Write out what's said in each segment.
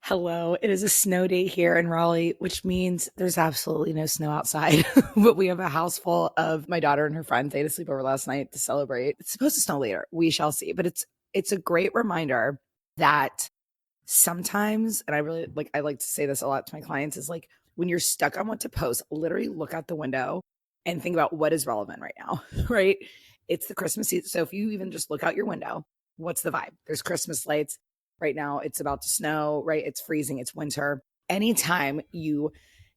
Hello. It is a snow day here in Raleigh, which means there's absolutely no snow outside. But we have a house full of my daughter and her friends. They had a sleepover last night to celebrate. It's supposed to snow later. We shall see. But it's a great reminder that sometimes, and I like to say this a lot to my clients, is like when you're stuck on what to post, literally look out the window and think about what is relevant right now, right? It's the Christmas season. So if you even just look out your window, what's the vibe? There's Christmas lights. Right now, it's about to snow, right? It's freezing, it's winter. Anytime you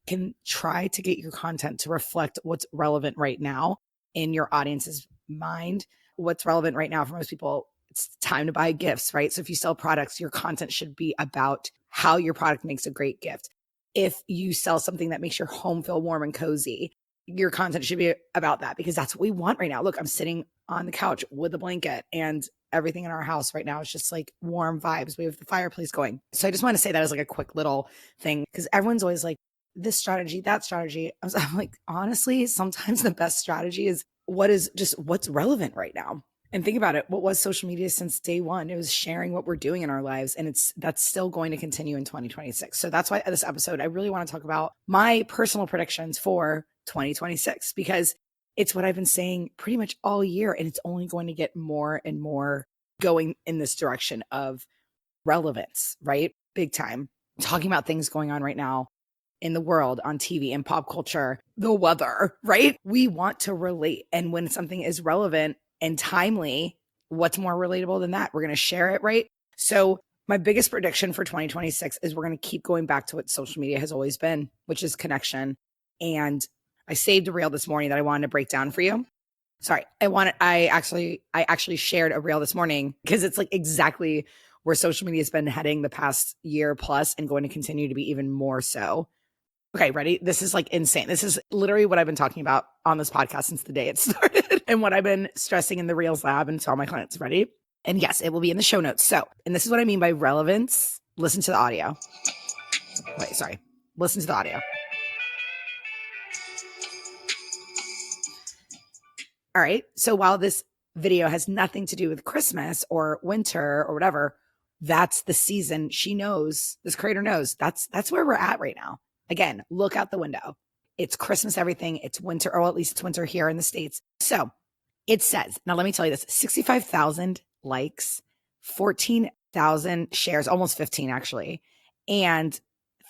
can try to get your content to reflect what's relevant right now in your audience's mind, what's relevant right now for most people, it's time to buy gifts, right? So if you sell products, your content should be about how your product makes a great gift. If you sell something that makes your home feel warm and cozy, your content should be about that because that's what we want right now. Look, I'm sitting on the couch with a blanket and everything in our house right now is just like warm vibes. We have the fireplace going. So I just want to say that as like a quick little thing because everyone's always like this strategy, that strategy. I'm like, honestly, sometimes the best strategy is what's relevant right now. And think about it. What was social media since day one? It was sharing what we're doing in our lives. And that's still going to continue in 2026. So that's why this episode, I really want to talk about my personal predictions for 2026 because it's what I've been saying pretty much all year. And it's only going to get more and more going in this direction of relevance, right? Big time. Talking about things going on right now in the world, on TV and pop culture, the weather, right? We want to relate. And when something is relevant and timely, what's more relatable than that? We're going to share it, right? So my biggest prediction for 2026 is we're going to keep going back to what social media has always been, which is connection. And I saved a reel this morning that I wanted to break down for you. Sorry, I actually shared a reel this morning because it's like exactly where social media has been heading the past year plus and going to continue to be even more so. Okay, ready? This is like insane. This is literally what I've been talking about on this podcast since the day it started and what I've been stressing in the Reels lab and to all my clients. Ready? And yes, it will be in the show notes. So, and this is what I mean by relevance. Listen to the audio. Wait, sorry. Listen to the audio. All right. So while this video has nothing to do with Christmas or winter or whatever, that's the season. She knows, this creator knows that's where we're at right now. Again, look out the window. It's Christmas, everything. It's winter, or at least it's winter here in the States. So it says, now let me tell you this, 65,000 likes, 14,000 shares, almost 15 actually, and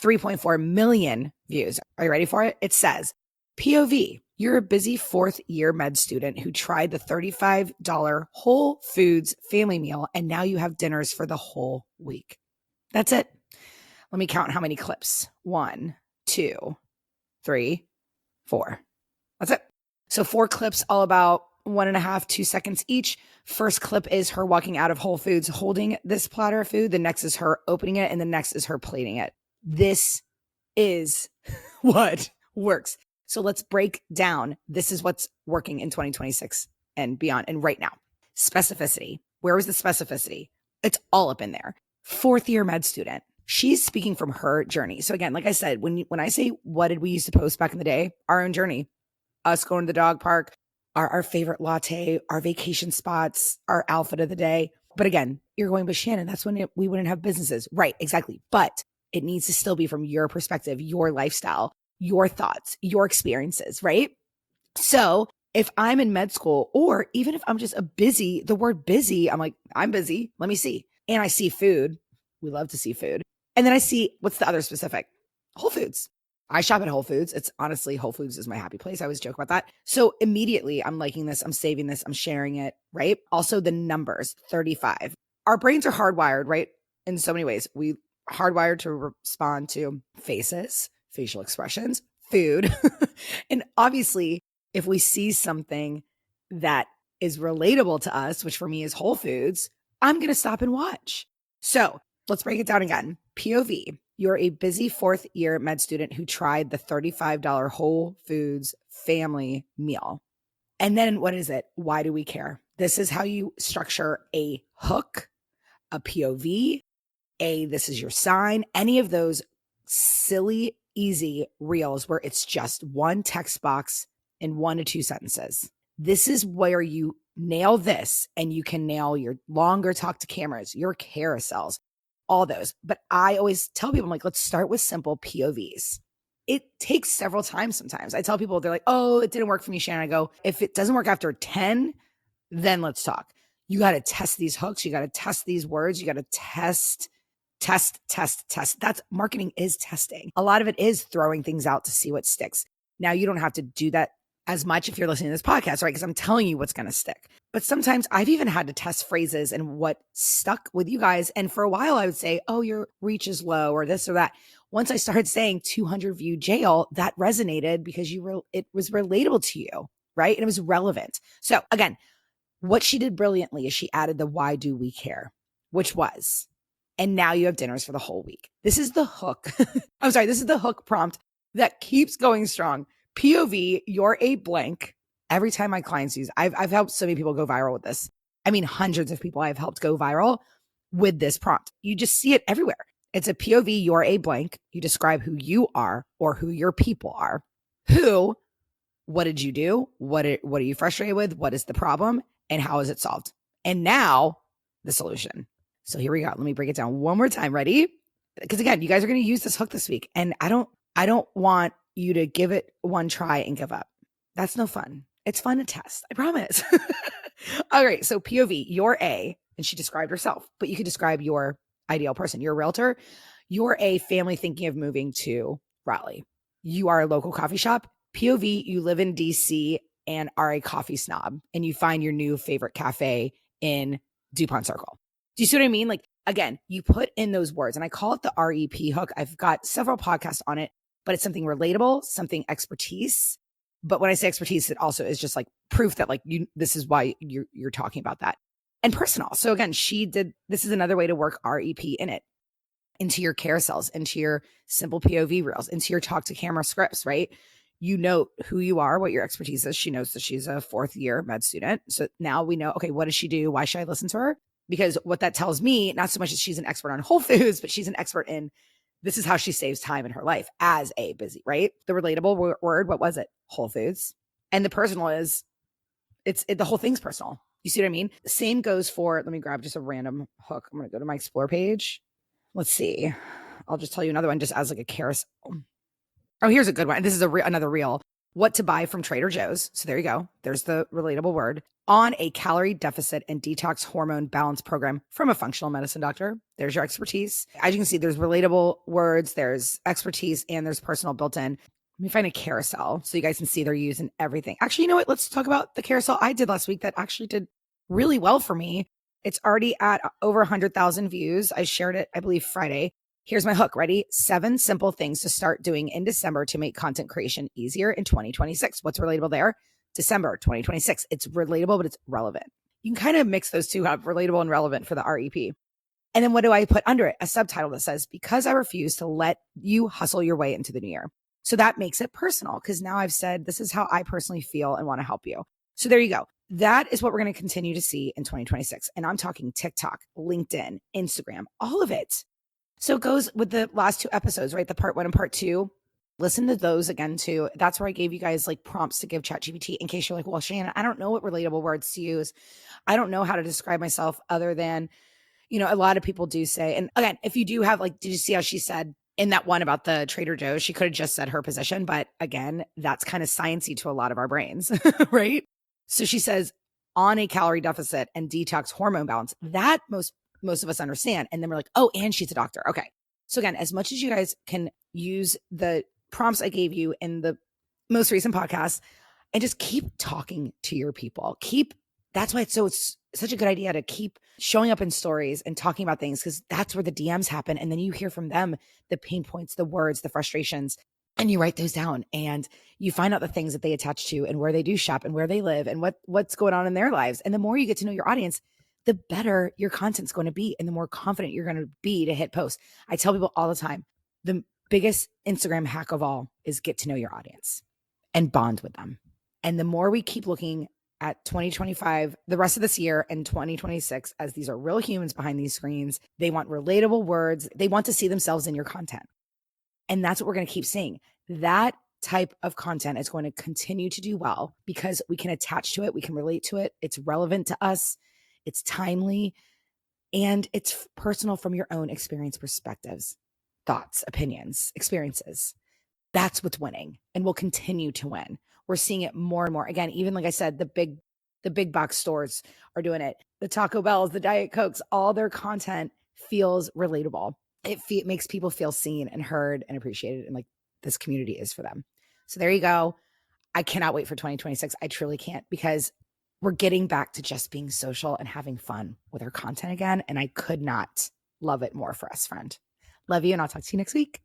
3.4 million views. Are you ready for it? It says, POV, you're a busy fourth-year med student who tried the $35 Whole Foods family meal, and now you have dinners for the whole week. That's it. Let me count how many clips. 1, 2, 3, 4. That's it. So 4 clips, all about 1.5, 2 seconds each. First clip is her walking out of Whole Foods holding this platter of food. The next is her opening it, and the next is her plating it. This is what works. So let's break down. This is what's working in 2026 and beyond. And right now, specificity. Where was the specificity? It's all up in there. Fourth-year med student. She's speaking from her journey. So again, like I said, when I say what did we used to post back in the day, our own journey, us going to the dog park, our favorite latte, our vacation spots, our outfit of the day. But again, you're going, but Shannon, that's when we wouldn't have businesses. Right, exactly. But it needs to still be from your perspective, your lifestyle, your thoughts, your experiences, right? So if I'm in med school, or even if I'm just the word busy, I'm like, I'm busy. Let me see. And I see food. We love to see food. And then I see, what's the other specific? Whole Foods. I shop at Whole Foods. It's honestly, Whole Foods is my happy place. I always joke about that. So immediately I'm liking this. I'm saving this. I'm sharing it, right? Also the numbers, 35. Our brains are hardwired, right? In so many ways. We hardwired to respond to faces, facial expressions, food. And obviously, if we see something that is relatable to us, which for me is Whole Foods, I'm going to stop and watch. So let's break it down again. POV, you're a busy fourth-year med student who tried the $35 Whole Foods family meal. And then what is it? Why do we care? This is how you structure a hook, a POV, this is your sign, any of those silly, easy reels where it's just one text box in 1 to 2 sentences. This is where you nail this and you can nail your longer talk to cameras, your carousels, all those. But I always tell people, I'm like, let's start with simple POVs. It takes several times sometimes. I tell people, they're like, oh, it didn't work for me, Shannon. I go, if it doesn't work after 10, then let's talk. You got to test these hooks. You got to test these words. You got to test. That's marketing is testing. A lot of it is throwing things out to see what sticks. Now, you don't have to do that as much if you're listening to this podcast, right? Because I'm telling you what's going to stick. But sometimes I've even had to test phrases and what stuck with you guys. And for a while, I would say, oh, your reach is low or this or that. Once I started saying 200 view jail, that resonated because it was relatable to you, right? And it was relevant. So again, what she did brilliantly is she added the why do we care, which was, and now you have dinners for the whole week. This is the hook. I'm sorry. This is the hook prompt that keeps going strong. POV, you're a blank. Every time my clients use, I've helped so many people go viral with this. I mean, hundreds of people I've helped go viral with this prompt. You just see it everywhere. It's a POV, you're a blank. You describe who you are or who your people are. Who, what did you do? What are you frustrated with? What is the problem? And how is it solved? And now the solution. So here we go. Let me break it down one more time. Ready? Because again, you guys are going to use this hook this week. And I don't want you to give it one try and give up. That's no fun. It's fun to test. I promise. All right. So POV, you're a, and she described herself, but you could describe your ideal person. You're a realtor. You're a family thinking of moving to Raleigh. You are a local coffee shop. POV, you live in DC and are a coffee snob and you find your new favorite cafe in DuPont Circle. Do you see what I mean? Like, again, you put in those words and I call it the REP hook. I've got several podcasts on it, but it's something relatable, something expertise. But when I say expertise, it also is just like proof that like this is why you're talking about that, and personal. So again, this is another way to work REP in it, into your carousels, into your simple POV reels, into your talk to camera scripts, right? You know who you are, what your expertise is. She knows that she's a 4th year med student. So now we know, okay, what does she do? Why should I listen to her? Because what that tells me, not so much that she's an expert on Whole Foods, but she's an expert in this is how she saves time in her life as a busy, right? The relatable word, what was it? Whole Foods. And the personal is, the whole thing's personal. You see what I mean? The same goes for, let me grab just a random hook. I'm going to go to my Explore page. Let's see. I'll just tell you another one just as like a carousel. Oh, here's a good one. This is another reel. What to buy from Trader Joe's. So there you go. There's the relatable word. On a calorie deficit and detox hormone balance program from a functional medicine doctor. There's your expertise. As you can see, there's relatable words, there's expertise, and there's personal built in. Let me find a carousel so you guys can see they're using everything. Actually, you know what? Let's talk about the carousel I did last week that actually did really well for me. It's already at over 100,000 views. I shared it, I believe, Friday. Here's my hook. Ready? 7 simple things to start doing in December to make content creation easier in 2026. What's relatable there? December 2026. It's relatable, but it's relevant. You can kind of mix those two up, relatable and relevant for the REP. And then what do I put under it? A subtitle that says, because I refuse to let you hustle your way into the new year. So that makes it personal because now I've said, this is how I personally feel and want to help you. So there you go. That is what we're going to continue to see in 2026. And I'm talking TikTok, LinkedIn, Instagram, all of it. So it goes with the last 2 episodes, right? The part 1 and part 2. Listen to those again too. That's where I gave you guys like prompts to give ChatGPT in case you're like, well, Shannon, I don't know what relatable words to use. I don't know how to describe myself other than, a lot of people do say, and again, if you do have like, did you see how she said in that one about the Trader Joe's, she could have just said her position, but again, that's kind of sciencey to a lot of our brains, right? So she says on a calorie deficit and detox hormone balance, that most of us understand. And then we're like, oh, and she's a doctor. Okay. So again, as much as you guys can use the prompts I gave you in the most recent podcast and just keep talking to your people. That's why it's such a good idea to keep showing up in stories and talking about things because that's where the DMs happen. And then you hear from them, the pain points, the words, the frustrations, and you write those down and you find out the things that they attach to and where they do shop and where they live and what's going on in their lives. And the more you get to know your audience, the better your content's going to be and the more confident you're going to be to hit post. I tell people all the time, the biggest Instagram hack of all is get to know your audience and bond with them. And the more we keep looking at 2025, the rest of this year and 2026, as these are real humans behind these screens, they want relatable words. They want to see themselves in your content. And that's what we're going to keep seeing. That type of content is going to continue to do well because we can attach to it. We can relate to it. It's relevant to us. It's timely. And it's personal from your own experience, perspectives, thoughts, opinions, experiences. That's what's winning and will continue to win. We're seeing it more and more. Again, even like I said, the big box stores are doing it. The Taco Bells, the Diet Cokes, all their content feels relatable. It makes people feel seen and heard and appreciated, and like this community is for them. So there you go. I cannot wait for 2026. I truly can't, because we're getting back to just being social and having fun with our content again. And I could not love it more for us, friend. Love you, and I'll talk to you next week.